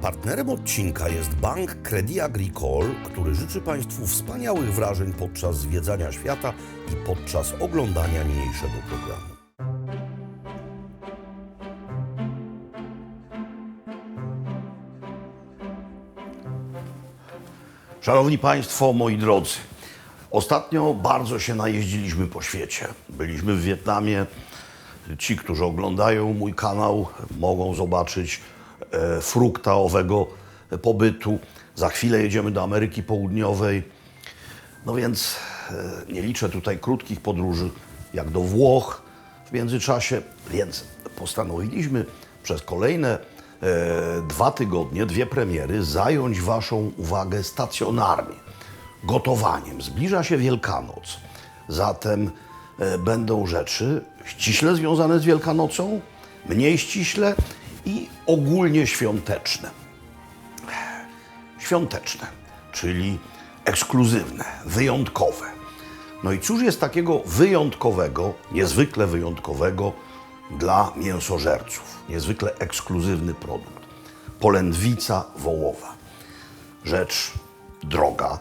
Partnerem odcinka jest Bank Crédit Agricole, który życzy Państwu wspaniałych wrażeń podczas zwiedzania świata i podczas oglądania niniejszego programu. Szanowni Państwo, moi drodzy, ostatnio bardzo się najeździliśmy po świecie. Byliśmy w Wietnamie. Ci, którzy oglądają mój kanał, mogą zobaczyć frukta owego pobytu. Za chwilę jedziemy do Ameryki Południowej. No więc nie liczę tutaj krótkich podróży, jak do Włoch w międzyczasie. Więc postanowiliśmy przez kolejne 2 tygodnie, 2 premiery, zająć Waszą uwagę stacjonarnie, gotowaniem. Zbliża się Wielkanoc, zatem będą rzeczy ściśle związane z Wielkanocą, mniej ściśle i ogólnie świąteczne. Świąteczne, czyli ekskluzywne, wyjątkowe. No i cóż jest takiego wyjątkowego, niezwykle wyjątkowego dla mięsożerców? Niezwykle ekskluzywny produkt. Polędwica wołowa. Rzecz droga,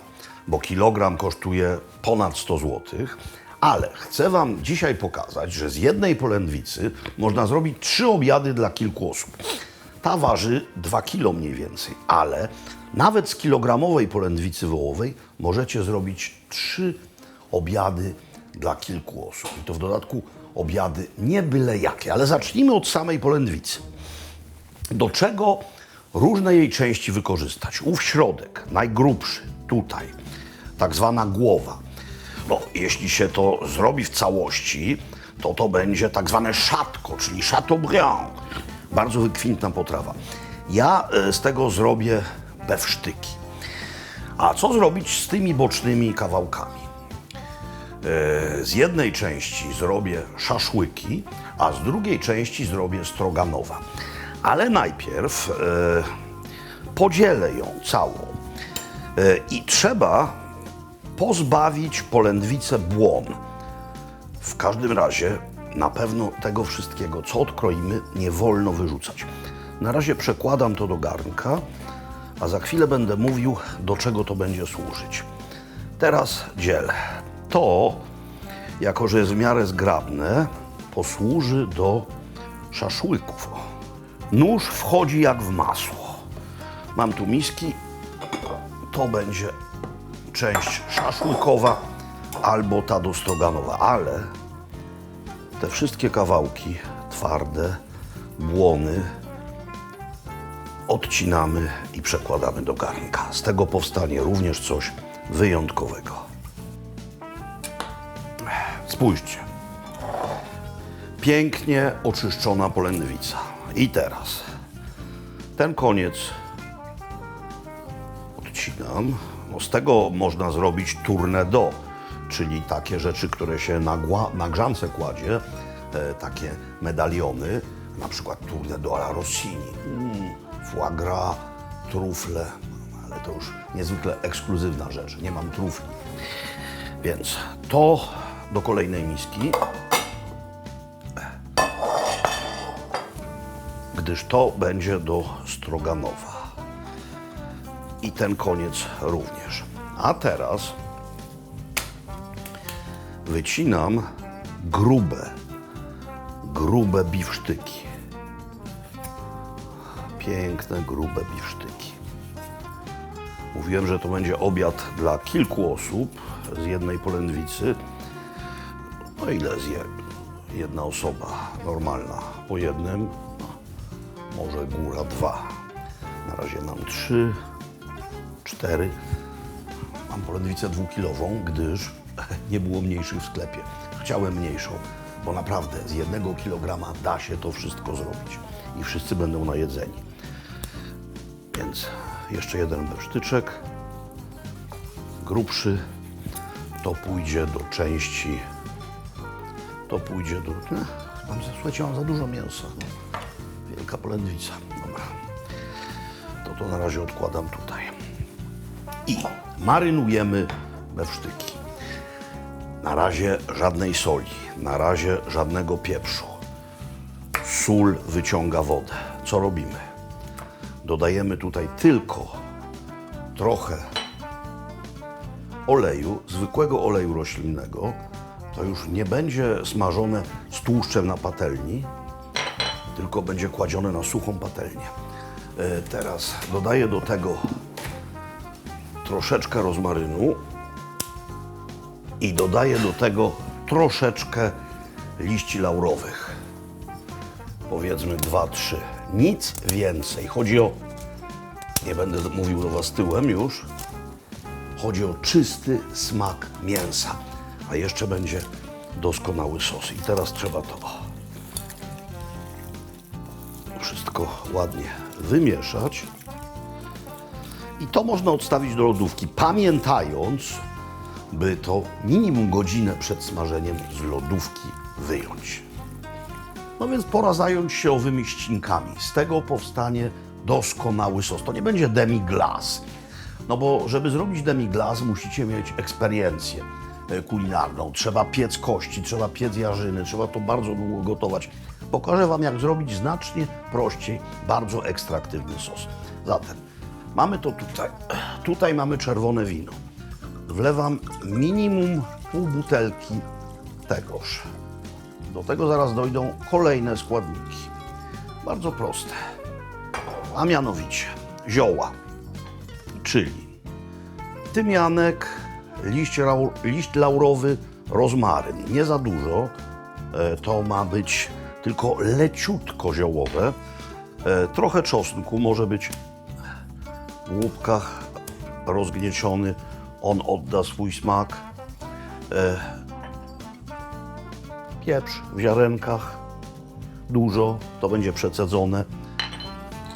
bo kilogram kosztuje ponad 100 zł, ale chcę Wam dzisiaj pokazać, że z jednej polędwicy można zrobić 3 obiady dla kilku osób. Ta waży 2 kg mniej więcej, ale nawet z kilogramowej polędwicy wołowej możecie zrobić 3 obiady dla kilku osób. I to w dodatku obiady nie byle jakie, ale zacznijmy od samej polędwicy. Do czego różne jej części wykorzystać? Ów środek, najgrubszy, tutaj, tak zwana głowa. No, jeśli się to zrobi w całości, to będzie tak zwane szatko, czyli chateaubriand. Bardzo wykwintna potrawa. Ja z tego zrobię bewsztyki. A co zrobić z tymi bocznymi kawałkami? Z jednej części zrobię szaszłyki, a z drugiej części zrobię stroganowa. Ale najpierw podzielę ją całą i trzeba pozbawić polędwicę błon. W każdym razie na pewno tego wszystkiego, co odkroimy, nie wolno wyrzucać. Na razie przekładam to do garnka, a za chwilę będę mówił, do czego to będzie służyć. Teraz dzielę. To, jako że jest w miarę zgrabne, posłuży do szaszłyków. Nóż wchodzi jak w masło. Mam tu miski. To będzie część szaszłykowa albo ta do stroganowa, ale te wszystkie kawałki twarde, błony odcinamy i przekładamy do garnka. Z tego powstanie również coś wyjątkowego. Spójrzcie. Pięknie oczyszczona polędwica. I teraz ten koniec odcinam. No, z tego można zrobić tourne-do, czyli takie rzeczy, które się na grzance kładzie, takie medaliony, na przykład tourne-do à la Rossini, foie gras, trufle, ale to już niezwykle ekskluzywna rzecz, nie mam trufli. Więc to do kolejnej miski, gdyż to będzie do stroganowa. I ten koniec również. A teraz wycinam grube bisztyki. Piękne, grube bisztyki. Mówiłem, że to będzie obiad dla kilku osób z jednej polędwicy. No ile zje jedna osoba normalna? Po jednym, no, może góra 2. Na razie mam 3, 4. Mam polędwicę 2-kilową, gdyż nie było mniejszych w sklepie. Chciałem mniejszą, bo naprawdę z 1 kilograma da się to wszystko zrobić i wszyscy będą najedzeni. Więc jeszcze jeden bewsztyczek, grubszy. To pójdzie do części, słuchajcie, mam za dużo mięsa. Wielka polędwica. Dobra. To na razie odkładam tutaj. I marynujemy bewsztyki. Na razie żadnej soli, na razie żadnego pieprzu. Sól wyciąga wodę. Co robimy? dodajemy tutaj tylko trochę oleju, zwykłego oleju roślinnego. To już nie będzie smażone z tłuszczem na patelni, tylko będzie kładzione na suchą patelnię. Teraz dodaję do tego troszeczkę rozmarynu i dodaję do tego troszeczkę liści laurowych. Powiedzmy 2-3. Nic więcej. Chodzi o, nie będę mówił do Was tyłem już, chodzi o czysty smak mięsa. A jeszcze będzie doskonały sos. I teraz trzeba to wszystko ładnie wymieszać. I to można odstawić do lodówki, pamiętając, by to minimum godzinę przed smażeniem z lodówki wyjąć. No więc pora zająć się owymi ścinkami. Z tego powstanie doskonały sos. To nie będzie demi-glace. No bo żeby zrobić demi-glace, musicie mieć eksperiencję kulinarną. Trzeba piec kości, trzeba piec jarzyny, trzeba to bardzo długo gotować. Pokażę Wam, jak zrobić znacznie prościej, bardzo ekstraktywny sos. Zatem mamy to tutaj. Tutaj mamy czerwone wino. Wlewam minimum pół butelki tegoż. Do tego zaraz dojdą kolejne składniki. Bardzo proste. A mianowicie zioła, czyli tymianek, liść laurowy, rozmaryn. Nie za dużo, to ma być tylko leciutko ziołowe. Trochę czosnku, może być w łupkach rozgnieciony, on odda swój smak. Pieprz w ziarenkach, dużo, to będzie przecedzone.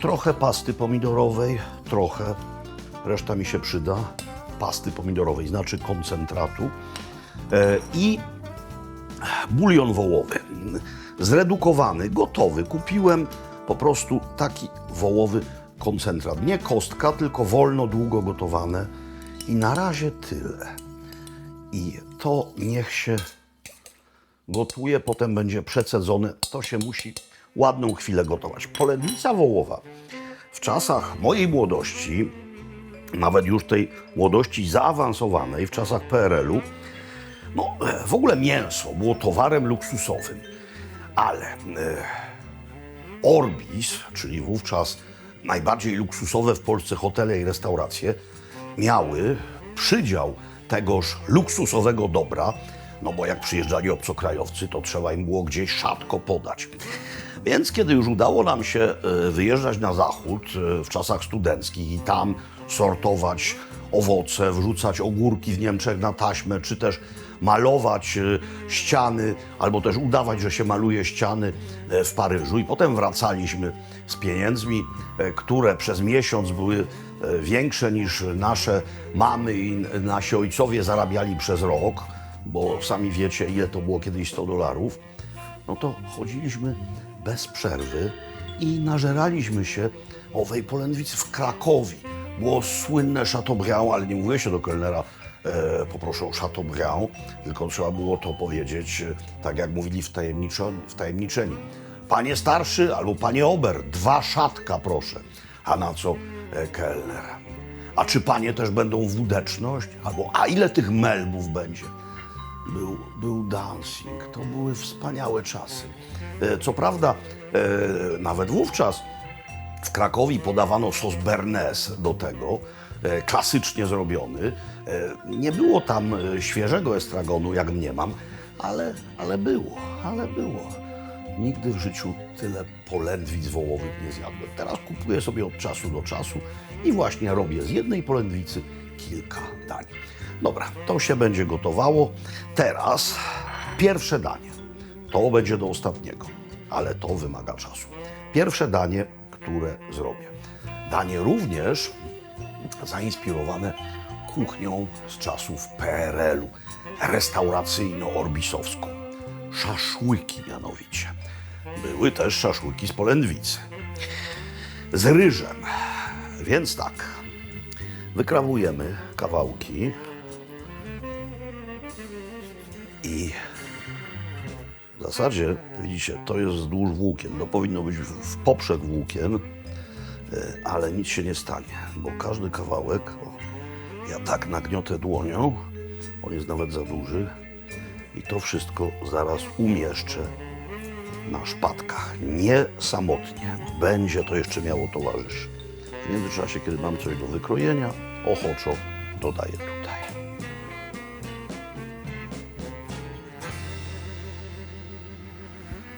Trochę pasty pomidorowej, trochę, reszta mi się przyda, pasty pomidorowej, znaczy koncentratu. I bulion wołowy, zredukowany, gotowy. Kupiłem po prostu taki wołowy koncentrat. Nie kostka, tylko wolno, długo gotowane. I na razie tyle. I to niech się gotuje, potem będzie przecedzone. To się musi ładną chwilę gotować. Polędwica wołowa w czasach mojej młodości, nawet już tej młodości zaawansowanej, w czasach PRL-u, no w ogóle mięso było towarem luksusowym. Ale Orbis, czyli wówczas najbardziej luksusowe w Polsce hotele i restauracje, miały przydział tegoż luksusowego dobra, no bo jak przyjeżdżali obcokrajowcy, to trzeba im było gdzieś szatko podać. Więc kiedy już udało nam się wyjeżdżać na zachód w czasach studenckich i tam sortować owoce, wrzucać ogórki w Niemczech na taśmę, czy też malować ściany, albo też udawać, że się maluje ściany w Paryżu i potem wracaliśmy z pieniędzmi, które przez miesiąc były większe niż nasze mamy i nasi ojcowie zarabiali przez rok, bo sami wiecie, ile to było kiedyś $100, no to chodziliśmy bez przerwy i nażeraliśmy się owej polędwicy w Krakowie. Było słynne Chateaubriand, ale nie mówię się do kelnera, poproszę o Chateaubriand, tylko trzeba było to powiedzieć, tak jak mówili wtajemniczeni. Panie starszy albo panie ober, 2 szatka proszę. A na co kelner? A czy panie też będą wódeczność? Albo a ile tych melbów będzie? Był dancing, to były wspaniałe czasy. Co prawda, nawet wówczas w Krakowie podawano sos Bernays do tego, klasycznie zrobiony. Nie było tam świeżego estragonu, jak mniemam, ale było. Nigdy w życiu tyle polędwic wołowych nie zjadłem. Teraz kupuję sobie od czasu do czasu i właśnie robię z jednej polędwicy kilka dań. Dobra, to się będzie gotowało. Teraz pierwsze danie. To będzie do ostatniego, ale to wymaga czasu. Pierwsze danie, które zrobię. Danie również zainspirowane kuchnią z czasów PRL-u, restauracyjno-orbisowską. Szaszłyki mianowicie. Były też szaszłyki z polędwicy. Z ryżem. Więc tak, wykrawujemy kawałki i w zasadzie, widzicie, to jest wzdłuż włókien. To powinno być w poprzek włókien. ale nic się nie stanie, bo każdy kawałek, ja tak nagniotę dłonią, on jest nawet za duży i to wszystko zaraz umieszczę na szpatkach. Nie samotnie, będzie to jeszcze miało towarzyszy. W międzyczasie, kiedy mam coś do wykrojenia, ochoczo dodaję tutaj.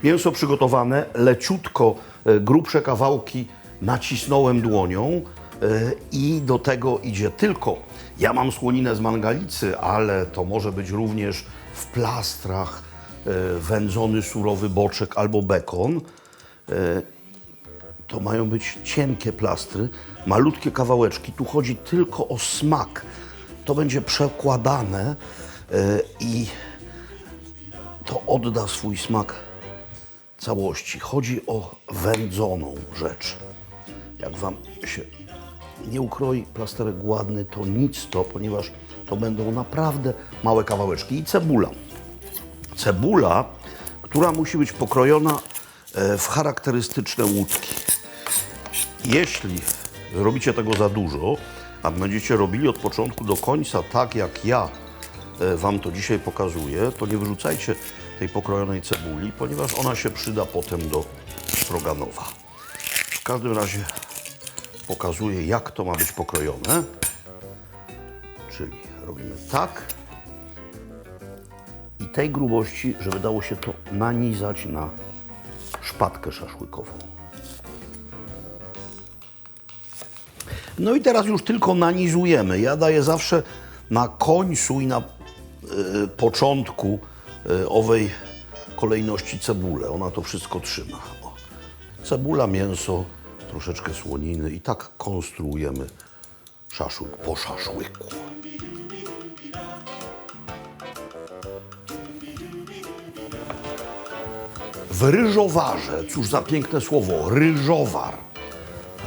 Mięso przygotowane, leciutko, grubsze kawałki nacisnąłem dłonią i do tego idzie tylko, ja mam słoninę z mangalicy, ale to może być również w plastrach wędzony surowy boczek albo bekon. To mają być cienkie plastry, malutkie kawałeczki. Tu chodzi tylko o smak. To będzie przekładane i to odda swój smak całości. Chodzi o wędzoną rzecz. Jak wam się nie ukroi plasterek ładny, to nic to, ponieważ to będą naprawdę małe kawałeczki. I cebula. Cebula, która musi być pokrojona w charakterystyczne łódki. Jeśli zrobicie tego za dużo, a będziecie robili od początku do końca tak, jak ja wam to dzisiaj pokazuję, to nie wyrzucajcie tej pokrojonej cebuli, ponieważ ona się przyda potem do stroganowa. W każdym razie pokazuję, jak to ma być pokrojone. Czyli robimy tak i tej grubości, żeby dało się to nanizać na szpatkę szaszłykową. No i teraz już tylko nanizujemy. Ja daję zawsze na końcu i na początku owej kolejności cebulę. Ona to wszystko trzyma. O. Cebula, mięso, troszeczkę słoniny i tak konstruujemy szaszłyk po szaszłyku. W ryżowarze, cóż za piękne słowo, ryżowar,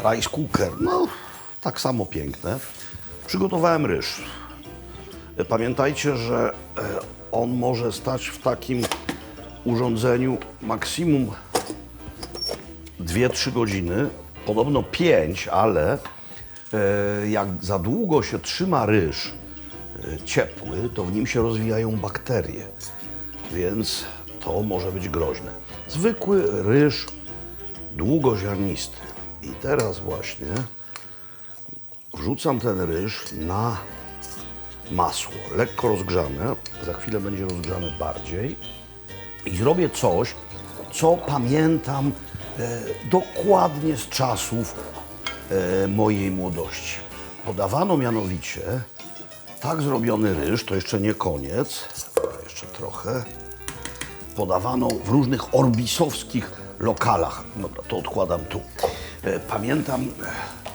rice cooker, no tak samo piękne. Przygotowałem ryż. Pamiętajcie, że on może stać w takim urządzeniu maksimum 2-3 godziny, podobno 5, ale jak za długo się trzyma ryż ciepły, to w nim się rozwijają bakterie, więc to może być groźne. Zwykły ryż długoziarnisty. I teraz właśnie wrzucam ten ryż na masło, lekko rozgrzane, za chwilę będzie rozgrzane bardziej i zrobię coś, co pamiętam dokładnie z czasów mojej młodości. Podawano mianowicie tak zrobiony ryż, to jeszcze nie koniec, jeszcze trochę, podawano w różnych orbisowskich lokalach. Dobra, to odkładam tu. Pamiętam,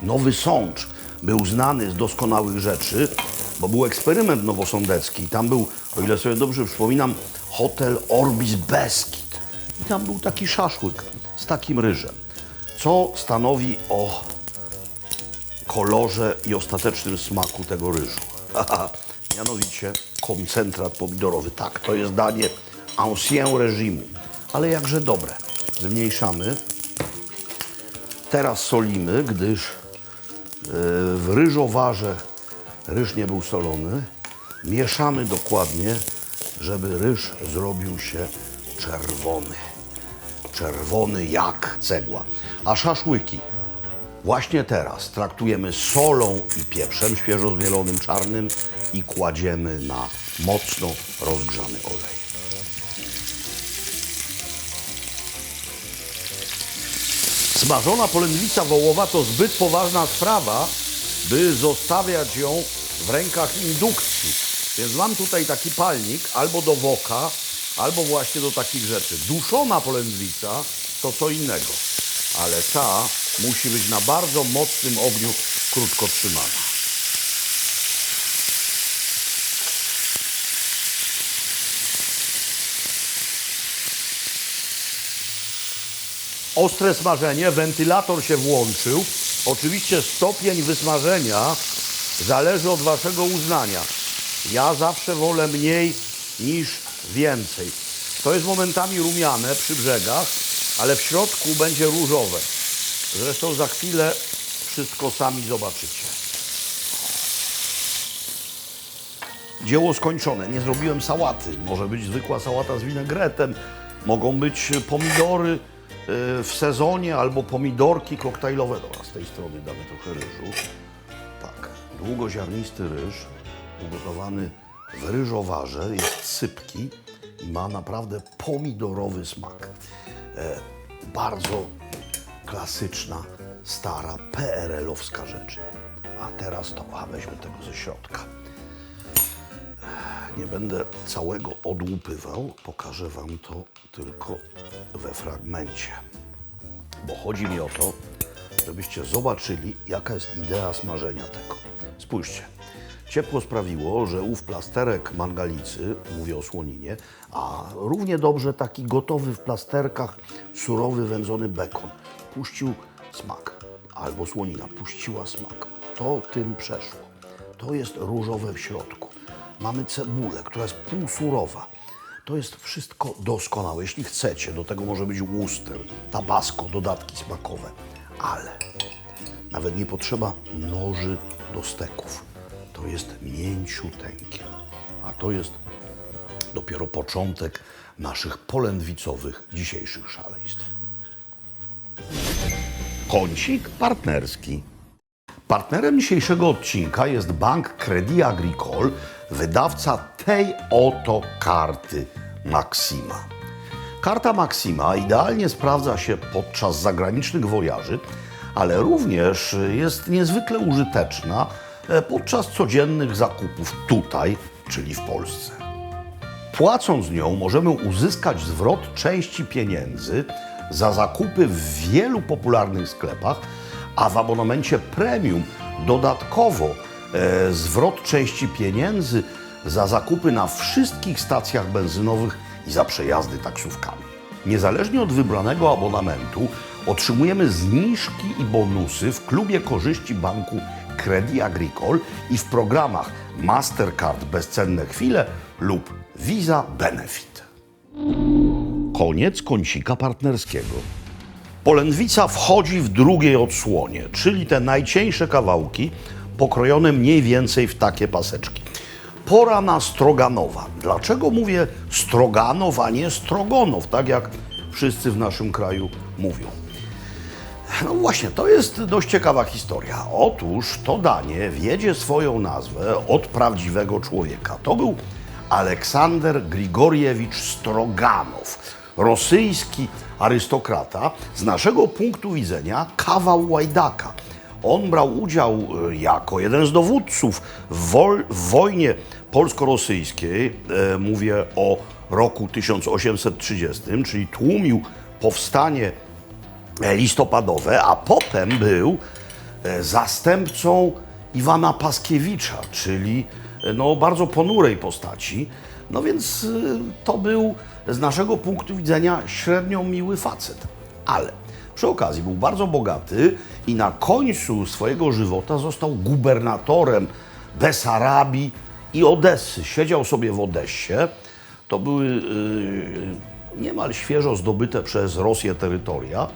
Nowy Sącz był znany z doskonałych rzeczy, bo był eksperyment nowosądecki. Tam był, o ile sobie dobrze przypominam, hotel Orbis Beskid. I tam był taki szaszłyk z takim ryżem, co stanowi o kolorze i ostatecznym smaku tego ryżu. Mianowicie koncentrat pomidorowy. Tak, to jest danie ancien reżimu, ale jakże dobre. Zmniejszamy. Teraz solimy, gdyż w ryżowarze ryż nie był solony. Mieszamy dokładnie, żeby ryż zrobił się czerwony. Czerwony jak cegła. A szaszłyki właśnie teraz traktujemy solą i pieprzem świeżo zmielonym czarnym i kładziemy na mocno rozgrzany olej. Smażona polędwica wołowa to zbyt poważna sprawa, by zostawiać ją w rękach indukcji. Więc mam tutaj taki palnik albo do woka, albo właśnie do takich rzeczy. Duszona polędwica to co innego, ale ta musi być na bardzo mocnym ogniu krótko trzymana. Ostre smażenie, wentylator się włączył. Oczywiście stopień wysmażenia zależy od waszego uznania. Ja zawsze wolę mniej niż więcej. To jest momentami rumiane przy brzegach, ale w środku będzie różowe. Zresztą za chwilę wszystko sami zobaczycie. Dzieło skończone. Nie zrobiłem sałaty. Może być zwykła sałata z winegretem. Mogą być pomidory w sezonie albo pomidorki koktajlowe. Dobra, z tej strony damy trochę ryżu. Tak, długoziarnisty ryż, ugotowany w ryżowarze, jest sypki i ma naprawdę pomidorowy smak. Bardzo klasyczna, stara, PRL-owska rzecz. A teraz to, weźmy tego ze środka. Nie będę całego odłupywał, pokażę Wam to tylko we fragmencie. Bo chodzi mi o to, żebyście zobaczyli, jaka jest idea smażenia tego. Spójrzcie, ciepło sprawiło, że ów plasterek mangalicy, mówię o słoninie, a równie dobrze taki gotowy w plasterkach, surowy, wędzony bekon, puścił smak. Albo słonina puściła smak. To tym przeszło. To jest różowe w środku. Mamy cebulę, która jest półsurowa. To jest wszystko doskonałe. Jeśli chcecie, do tego może być Worcester, tabasco, dodatki smakowe. Ale nawet nie potrzeba noży do steków. To jest mięciuteńkie. A to jest dopiero początek naszych polędwicowych dzisiejszych szaleństw. Kącik partnerski. Partnerem dzisiejszego odcinka jest bank Crédit Agricole, wydawca tej oto karty Maxima. Karta Maxima idealnie sprawdza się podczas zagranicznych wojaży, ale również jest niezwykle użyteczna podczas codziennych zakupów tutaj, czyli w Polsce. Płacąc nią możemy uzyskać zwrot części pieniędzy za zakupy w wielu popularnych sklepach, a w abonamencie premium dodatkowo zwrot części pieniędzy za zakupy na wszystkich stacjach benzynowych i za przejazdy taksówkami. Niezależnie od wybranego abonamentu otrzymujemy zniżki i bonusy w klubie korzyści banku Crédit Agricole i w programach Mastercard Bezcenne Chwile lub Visa Benefit. Koniec kącika partnerskiego. Polędwica wchodzi w drugiej odsłonie, czyli te najcieńsze kawałki pokrojone mniej więcej w takie paseczki. Pora na stroganowa. Dlaczego mówię stroganow, a nie strogonow, tak jak wszyscy w naszym kraju mówią? No właśnie, to jest dość ciekawa historia. Otóż to danie wiedzie swoją nazwę od prawdziwego człowieka. To był Aleksander Grigorjewicz Stroganow, rosyjski arystokrata, z naszego punktu widzenia kawał łajdaka. On brał udział jako jeden z dowódców w wojnie polsko-rosyjskiej, mówię o roku 1830, czyli tłumił powstanie listopadowe, a potem był zastępcą Iwana Paskiewicza, czyli bardzo ponurej postaci. No więc to był z naszego punktu widzenia średnio miły facet. Ale przy okazji był bardzo bogaty i na końcu swojego żywota został gubernatorem Besarabii i Odessy. Siedział sobie w Odessie. To były niemal świeżo zdobyte przez Rosję terytoria.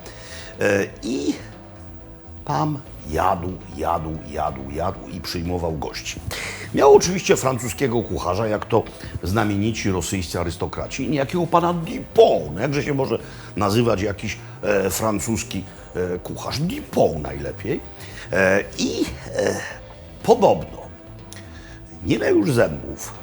I tam jadł i przyjmował gości. Miał oczywiście francuskiego kucharza, jak to znamienici rosyjscy arystokraci, i niejakiego pana Dupont. Jakże się może nazywać jakiś francuski kucharz? Dupont najlepiej. Podobno nie miał już zębów.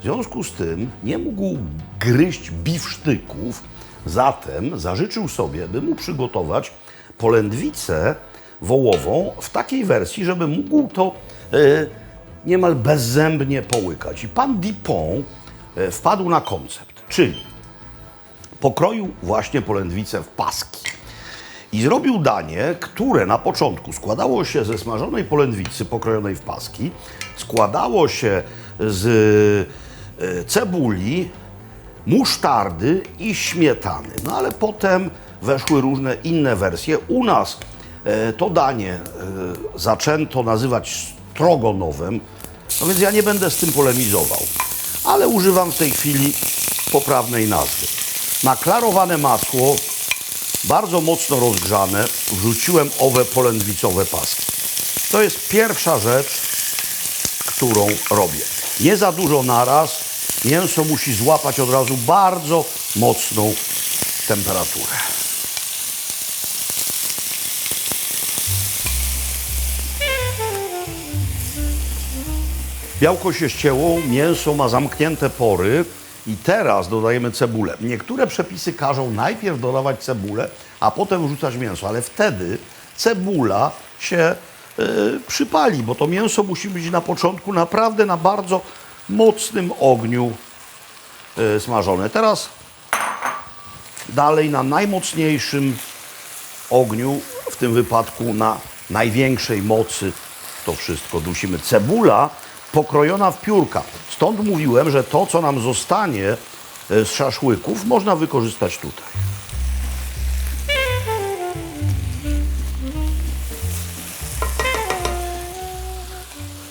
W związku z tym nie mógł gryźć biwsztyków, zatem zażyczył sobie, by mu przygotować polędwicę wołową w takiej wersji, żeby mógł to niemal bezzębnie połykać. I pan Dupont wpadł na koncept, czyli pokroił właśnie polędwicę w paski i zrobił danie, które na początku składało się ze smażonej polędwicy pokrojonej w paski, składało się z cebuli, musztardy i śmietany. No ale potem weszły różne inne wersje. U nas to danie zaczęto nazywać strogonowem, no więc ja nie będę z tym polemizował, ale używam w tej chwili poprawnej nazwy. Na klarowane masło bardzo mocno rozgrzane, wrzuciłem owe polędwicowe paski. To jest pierwsza rzecz, którą robię. Nie za dużo naraz. Mięso musi złapać od razu bardzo mocną temperaturę. Białko się ścięło, mięso ma zamknięte pory i teraz dodajemy cebulę. Niektóre przepisy każą najpierw dodawać cebulę, a potem wrzucać mięso, ale wtedy cebula się przypali, bo to mięso musi być na początku naprawdę na bardzo mocnym ogniu smażone. Teraz dalej na najmocniejszym ogniu, w tym wypadku na największej mocy to wszystko dusimy. Cebula pokrojona w piórka. Stąd mówiłem, że to, co nam zostanie z szaszłyków, można wykorzystać tutaj.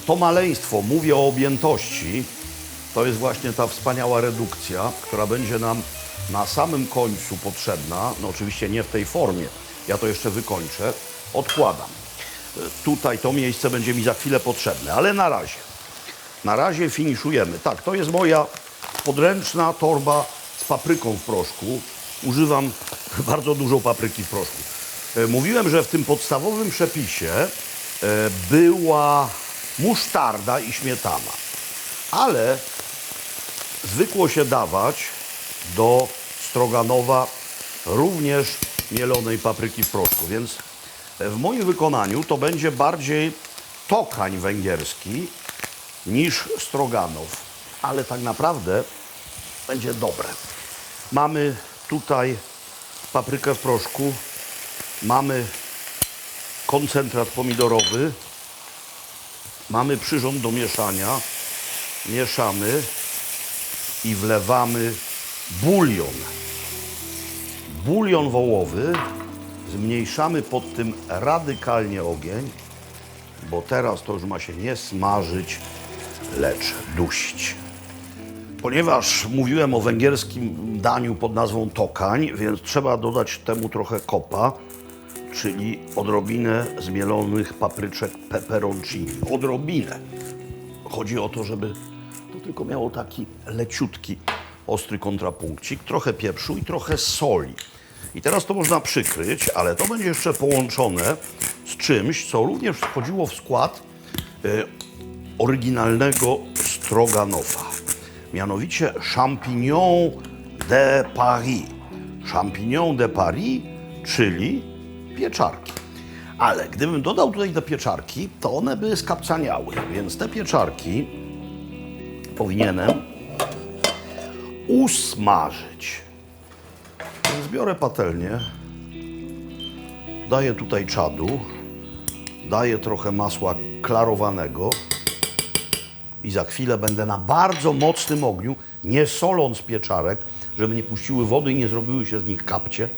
To maleństwo, mówię o objętości, to jest właśnie ta wspaniała redukcja, która będzie nam na samym końcu potrzebna. No oczywiście nie w tej formie, ja to jeszcze wykończę, odkładam. Tutaj to miejsce będzie mi za chwilę potrzebne, ale na razie finiszujemy. Tak, to jest moja podręczna torba z papryką w proszku. Używam bardzo dużo papryki w proszku. Mówiłem, że w tym podstawowym przepisie była musztarda i śmietana, ale zwykło się dawać do stroganowa również mielonej papryki w proszku, więc w moim wykonaniu to będzie bardziej tokań węgierski niż stroganow, ale tak naprawdę będzie dobre. Mamy tutaj paprykę w proszku, mamy koncentrat pomidorowy, mamy przyrząd do mieszania, mieszamy i wlewamy bulion. Bulion wołowy, zmniejszamy pod tym radykalnie ogień, bo teraz to już ma się nie smażyć, lecz dusić. Ponieważ mówiłem o węgierskim daniu pod nazwą tokań, więc trzeba dodać temu trochę kopa, czyli odrobinę zmielonych papryczek peperoncini. Odrobinę. Chodzi o to, żeby to tylko miało taki leciutki, ostry kontrapunkcik, trochę pieprzu i trochę soli. I teraz to można przykryć, ale to będzie jeszcze połączone z czymś, co również wchodziło w skład oryginalnego stroganofa. Mianowicie champignon de Paris. Champignon de Paris, czyli pieczarki. Ale gdybym dodał tutaj te pieczarki, to one by skapcaniały, więc te pieczarki powinienem usmażyć. Więc biorę patelnię, daję tutaj czadu, daję trochę masła klarowanego i za chwilę będę na bardzo mocnym ogniu, nie soląc pieczarek, żeby nie puściły wody i nie zrobiły się z nich kapcie,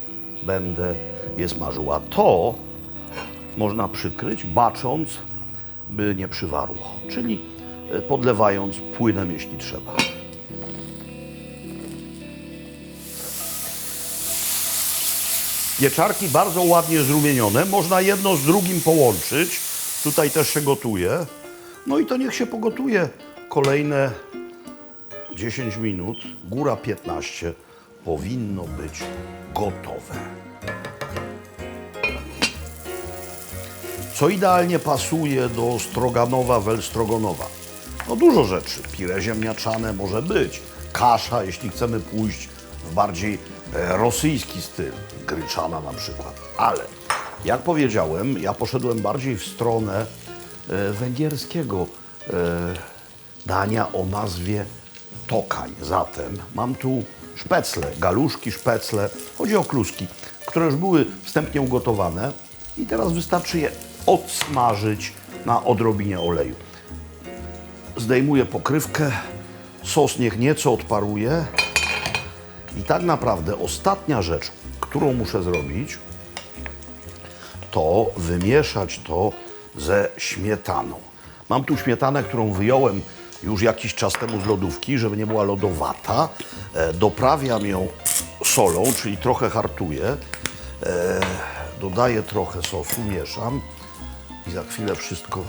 będę je smażył. A to można przykryć, bacząc, by nie przywarło, czyli podlewając płynem, jeśli trzeba. Pieczarki bardzo ładnie zrumienione, można jedno z drugim połączyć. Tutaj też się gotuje. No i to niech się pogotuje kolejne 10 minut, góra 15, powinno być gotowe. Co idealnie pasuje do stroganowa, welstroganowa? No dużo rzeczy. Pire ziemniaczane może być, kasza, jeśli chcemy pójść w bardziej rosyjski styl, gryczana na przykład. Ale jak powiedziałem, ja poszedłem bardziej w stronę węgierskiego dania o nazwie tokań. Zatem mam tu szpecle, galuszki, szpecle, chodzi o kluski, które już były wstępnie ugotowane i teraz wystarczy je odsmażyć na odrobinie oleju. Zdejmuję pokrywkę, sos niech nieco odparuje i tak naprawdę ostatnia rzecz, którą muszę zrobić, to wymieszać to ze śmietaną. Mam tu śmietanę, którą wyjąłem już jakiś czas temu z lodówki, żeby nie była lodowata. Doprawiam ją solą, czyli trochę hartuję Dodaję trochę sosu, mieszam i za chwilę wszystko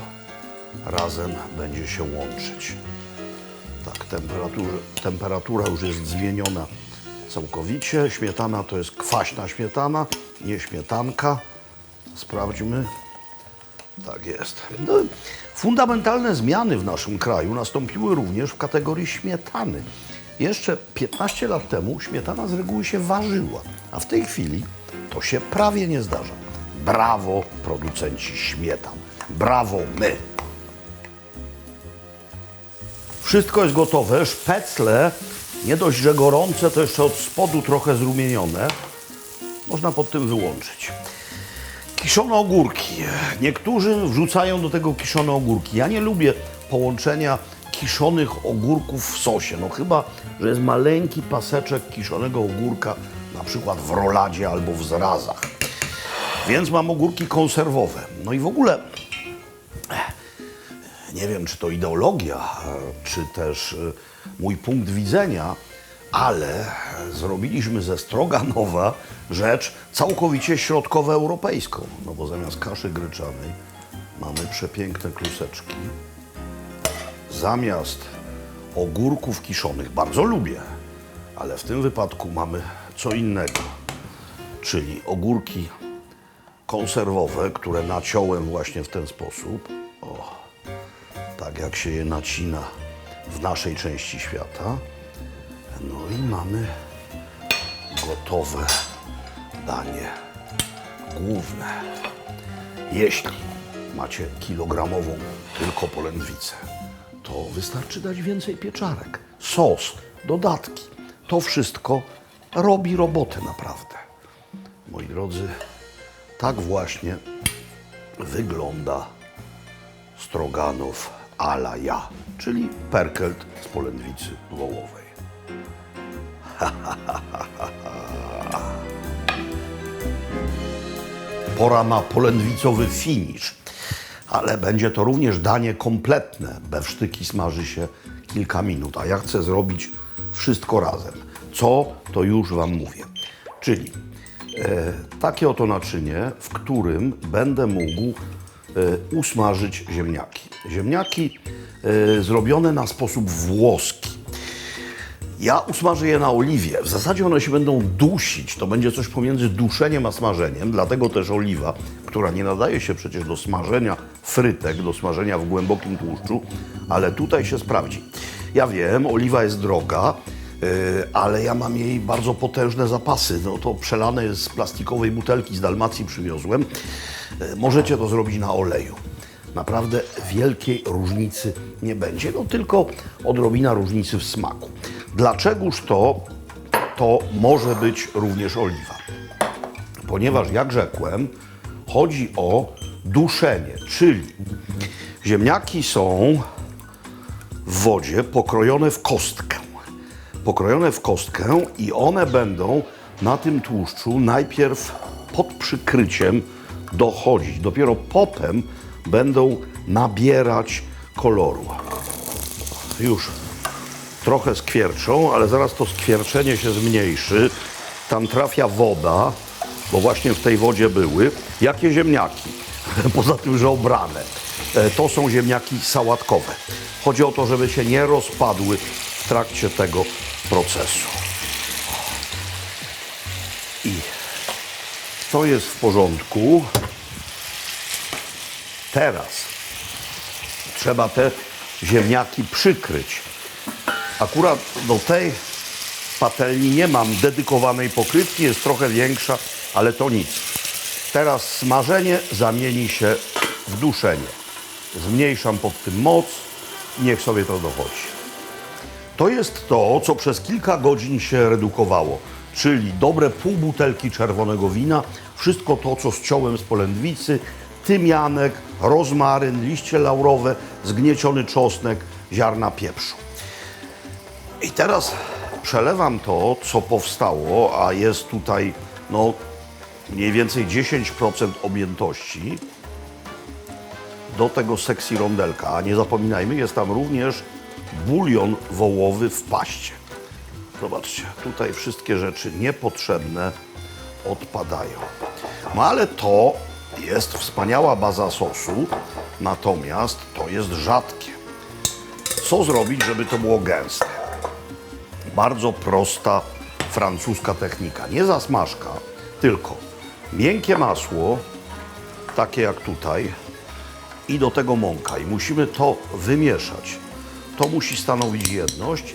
razem będzie się łączyć. Tak, temperatura już jest zmieniona całkowicie. Śmietana to jest kwaśna śmietana, nie śmietanka. Sprawdźmy. Tak jest. No, fundamentalne zmiany w naszym kraju nastąpiły również w kategorii śmietany. Jeszcze 15 lat temu śmietana z reguły się ważyła, a w tej chwili to się prawie nie zdarza. Brawo, producenci śmietan. Brawo, my. Wszystko jest gotowe. Szpecle, nie dość, że gorące, to jeszcze od spodu trochę zrumienione. Można pod tym wyłączyć. Kiszone ogórki. Niektórzy wrzucają do tego kiszone ogórki. Ja nie lubię połączenia kiszonych ogórków w sosie. No chyba, że jest maleńki paseczek kiszonego ogórka, na przykład w roladzie albo w zrazach. Więc mam ogórki konserwowe. No i w ogóle nie wiem, czy to ideologia, czy też mój punkt widzenia, ale zrobiliśmy ze stroganowa rzecz całkowicie środkowoeuropejską. No bo zamiast kaszy gryczanej mamy przepiękne kluseczki. Zamiast ogórków kiszonych, bardzo lubię, ale w tym wypadku mamy co innego. Czyli ogórki konserwowe, które naciąłem właśnie w ten sposób. O, tak jak się je nacina w naszej części świata. No i mamy gotowe danie główne. Jeśli macie kilogramową tylko polędwicę, to wystarczy dać więcej pieczarek, sos, dodatki. To wszystko robi robotę naprawdę. Moi drodzy, tak właśnie wygląda stroganów a la ja, czyli perkelt z polędwicy wołowej. Pora na polędwicowy finisz, ale będzie to również danie kompletne. Bewsztyki smaży się kilka minut, a ja chcę zrobić wszystko razem. Co, to już Wam mówię. Czyli takie oto naczynie, w którym będę mógł usmażyć ziemniaki. Ziemniaki zrobione na sposób włoski. Ja usmażę je na oliwie. W zasadzie one się będą dusić. To będzie coś pomiędzy duszeniem a smażeniem. Dlatego też oliwa, która nie nadaje się przecież do smażenia frytek, do smażenia w głębokim tłuszczu, ale tutaj się sprawdzi. Ja wiem, oliwa jest droga, ale ja mam jej bardzo potężne zapasy. No to przelane jest z plastikowej butelki, z Dalmacji przywiozłem. Możecie to zrobić na oleju. Naprawdę wielkiej różnicy nie będzie, no tylko odrobina różnicy w smaku. Dlaczegoż to może być również oliwa? Ponieważ, jak rzekłem, chodzi o duszenie, czyli ziemniaki są w wodzie pokrojone w kostkę. Pokrojone w kostkę i one będą na tym tłuszczu najpierw pod przykryciem dochodzić. Dopiero potem będą nabierać koloru. Już trochę skwierczą, ale zaraz to skwierczenie się zmniejszy. Tam trafia woda, bo właśnie w tej wodzie były. Jakie ziemniaki? Poza tym, że obrane. To są ziemniaki sałatkowe. Chodzi o to, żeby się nie rozpadły w trakcie tego procesu. I to jest w porządku. Teraz trzeba te ziemniaki przykryć. Akurat do tej patelni nie mam dedykowanej pokrywki, jest trochę większa, ale to nic. Teraz smażenie zamieni się w duszenie. Zmniejszam pod tym moc i niech sobie to dochodzi. To jest to, co przez kilka godzin się redukowało, czyli dobre pół butelki czerwonego wina, wszystko to, co ściąłem z polędwicy, tymianek, rozmaryn, liście laurowe, zgnieciony czosnek, ziarna pieprzu. I teraz przelewam to, co powstało, a jest tutaj no, mniej więcej 10% objętości do tego sexy rondelka. A nie zapominajmy, jest tam również bulion wołowy w paście. Zobaczcie, tutaj wszystkie rzeczy niepotrzebne odpadają. No ale to jest wspaniała baza sosu, natomiast to jest rzadkie. Co zrobić, żeby to było gęste? Bardzo prosta francuska technika. Nie zasmażka, tylko miękkie masło, takie jak tutaj, i do tego mąka. I musimy to wymieszać. To musi stanowić jedność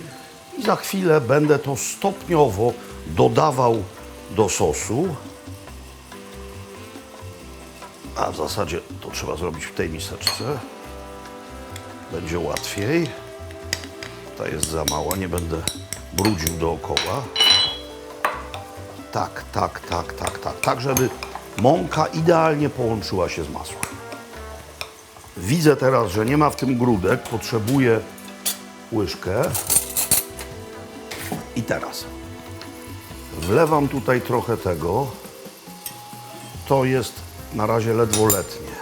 i za chwilę będę to stopniowo dodawał do sosu. A w zasadzie to trzeba zrobić w tej miseczce. Będzie łatwiej. Ta jest za mała, nie będę brudził dookoła. Tak, tak, żeby mąka idealnie połączyła się z masłem. Widzę teraz, że nie ma w tym grudek, potrzebuję łyżkę. I teraz wlewam tutaj trochę tego. To jest na razie ledwo letnie.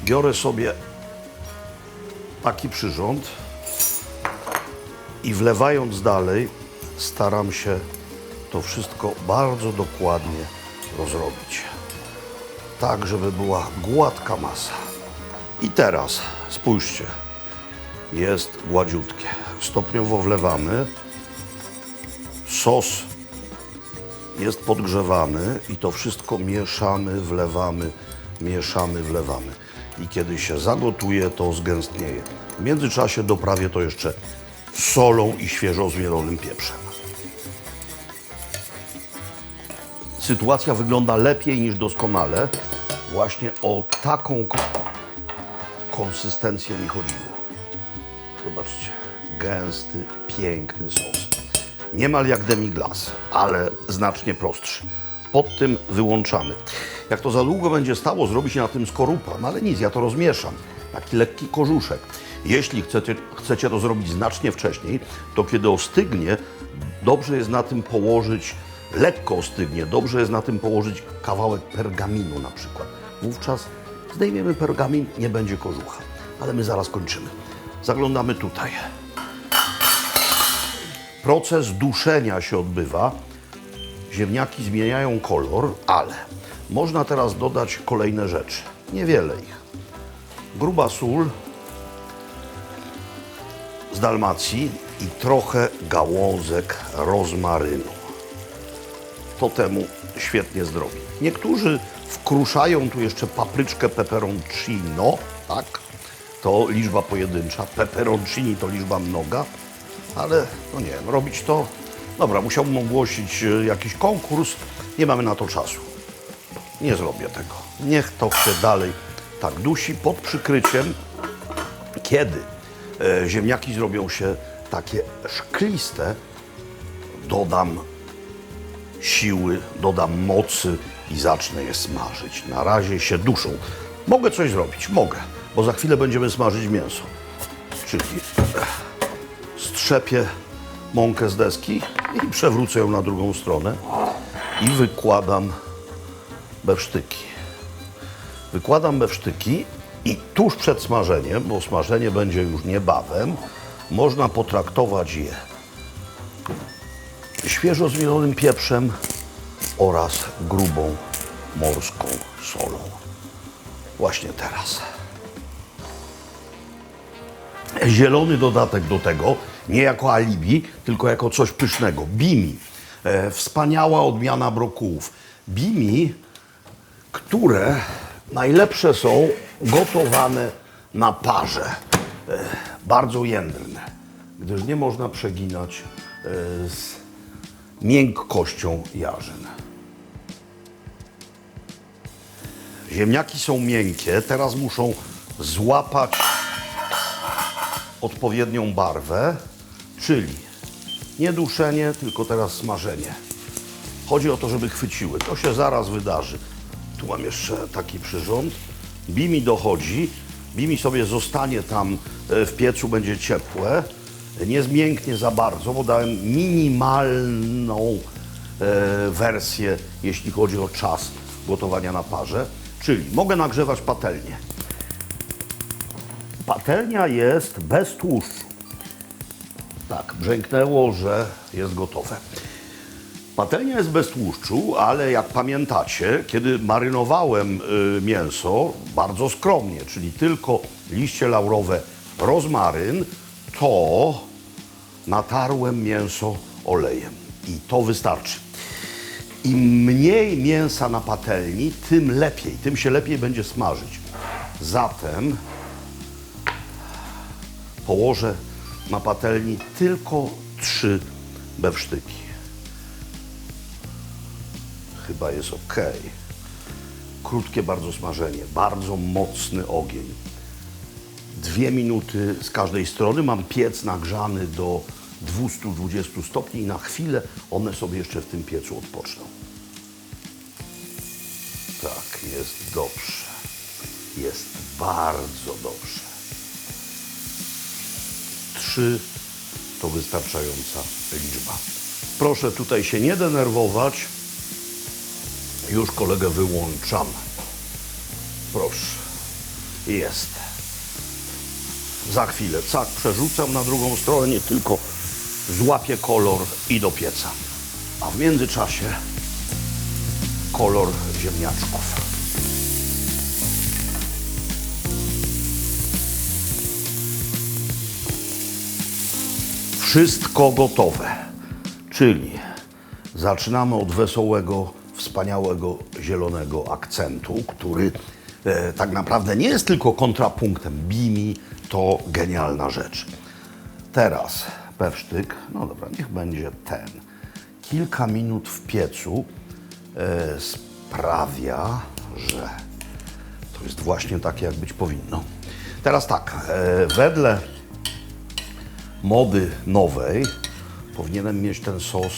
Biorę sobie taki przyrząd i wlewając dalej staram się to wszystko bardzo dokładnie rozrobić. Tak, żeby była gładka masa. I teraz spójrzcie, jest gładziutkie. Stopniowo wlewamy. Sos jest podgrzewany i to wszystko mieszamy, wlewamy, mieszamy, wlewamy. I kiedy się zagotuje, to zgęstnieje. W międzyczasie doprawię to jeszcze solą i świeżo zmielonym pieprzem. Sytuacja wygląda lepiej niż doskonale. Właśnie o taką konsystencję mi chodziło. Zobaczcie, gęsty, piękny sos. Niemal jak demi-glace, ale znacznie prostszy. Pod tym wyłączamy. Jak to za długo będzie stało, zrobi się na tym skorupa, no ale nic, ja to rozmieszam. Taki lekki korzuszek. Jeśli chcecie to zrobić znacznie wcześniej, to kiedy ostygnie, dobrze jest na tym położyć, lekko ostygnie, dobrze jest na tym położyć kawałek pergaminu na przykład. Wówczas zdejmiemy pergamin, nie będzie kożucha. Ale my zaraz kończymy. Zaglądamy tutaj. Proces duszenia się odbywa. Ziemniaki zmieniają kolor, ale można teraz dodać kolejne rzeczy. Niewiele ich. Gruba sól z Dalmacji i trochę gałązek rozmarynu. To temu świetnie zdrowi. Niektórzy wkruszają tu jeszcze papryczkę peperoncino, tak? To liczba pojedyncza. Peperoncini to liczba mnoga. Ale, no nie wiem, robić to... Dobra, musiałbym ogłosić jakiś konkurs. Nie mamy na to czasu. Nie zrobię tego. Niech to się dalej tak dusi pod przykryciem, kiedy ziemniaki zrobią się takie szkliste, dodam siły, dodam mocy i zacznę je smażyć. Na razie się duszą. Mogę coś zrobić? Mogę, bo za chwilę będziemy smażyć mięso. Czyli strzepię mąkę z deski i przewrócę ją na drugą stronę i wykładam bewsztyki. Wykładam bewsztyki i tuż przed smażeniem, bo smażenie będzie już niebawem, można potraktować je świeżo zmielonym pieprzem oraz grubą morską solą. Właśnie teraz. Zielony dodatek do tego, nie jako alibi, tylko jako coś pysznego. Bimi. Wspaniała odmiana brokułów. Bimi, które najlepsze są gotowane na parze. Bardzo jędrne, gdyż nie można przeginać z miękkością jarzyn. Ziemniaki są miękkie, teraz muszą złapać odpowiednią barwę, czyli nie duszenie, tylko teraz smażenie. Chodzi o to, żeby chwyciły. To się zaraz wydarzy. Tu mam jeszcze taki przyrząd. Bimi dochodzi. Bimi sobie zostanie tam w piecu, będzie ciepłe. Nie zmięknie za bardzo, bo dałem minimalną wersję, jeśli chodzi o czas gotowania na parze. Czyli mogę nagrzewać patelnię. Patelnia jest bez tłuszczu. Tak, brzęknęło, że jest gotowe. Patelnia jest bez tłuszczu, ale jak pamiętacie, kiedy marynowałem mięso, bardzo skromnie, czyli tylko liście laurowe, rozmaryn, to natarłem mięso olejem i to wystarczy. Im mniej mięsa na patelni, tym lepiej, tym się lepiej będzie smażyć. Zatem położę na patelni tylko 3 bewsztyki. Chyba jest ok. Krótkie bardzo smażenie, bardzo mocny ogień. 2 minuty z każdej strony. Mam piec nagrzany do 220 stopni i na chwilę one sobie jeszcze w tym piecu odpoczną. Tak, jest dobrze. Jest bardzo dobrze. 3 to wystarczająca liczba. Proszę tutaj się nie denerwować. Już kolegę wyłączam. Proszę. Jest. Za chwilę, cak, przerzucam na drugą stronę, nie tylko złapię kolor i do pieca. A w międzyczasie kolor ziemniaczków. Wszystko gotowe. Czyli zaczynamy od wesołego, wspaniałego, zielonego akcentu, który tak naprawdę nie jest tylko kontrapunktem. Bimi to genialna rzecz. Teraz bewsztyk, no dobra, niech będzie ten. Kilka minut w piecu sprawia, że to jest właśnie takie, jak być powinno. Teraz tak, wedle mody nowej powinienem mieć ten sos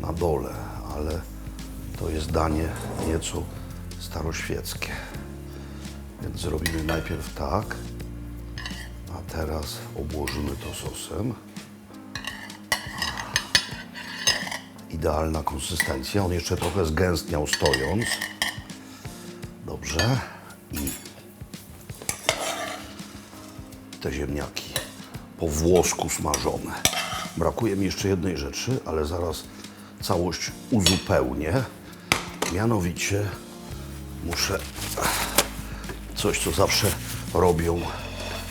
na dole, ale to jest danie nieco staroświeckie. Więc zrobimy najpierw tak, a teraz obłożymy to sosem. Idealna konsystencja, on jeszcze trochę zgęstniał stojąc. Dobrze. I te ziemniaki po włosku smażone. Brakuje mi jeszcze jednej rzeczy, ale zaraz całość uzupełnię. Mianowicie muszę coś, co zawsze robią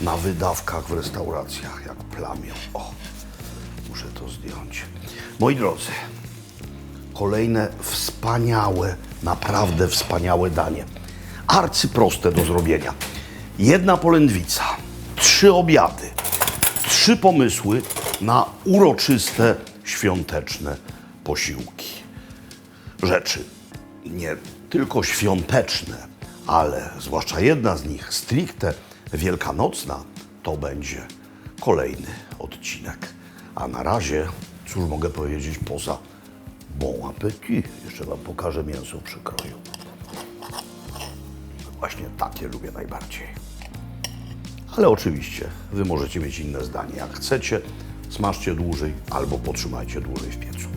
na wydawkach w restauracjach, jak plamią. O, muszę to zdjąć. Moi drodzy, kolejne wspaniałe, naprawdę wspaniałe danie. Arcyproste do zrobienia. 1 polędwica, 3 obiady, 3 pomysły na uroczyste, świąteczne posiłki. Rzeczy nie tylko świąteczne, ale zwłaszcza jedna z nich, stricte wielkanocna, to będzie kolejny odcinek. A na razie, cóż mogę powiedzieć poza bon appétit. Jeszcze wam pokażę mięso w przykroju. Właśnie takie lubię najbardziej. Ale oczywiście wy możecie mieć inne zdanie. Jak chcecie, smażcie dłużej albo potrzymajcie dłużej w piecu.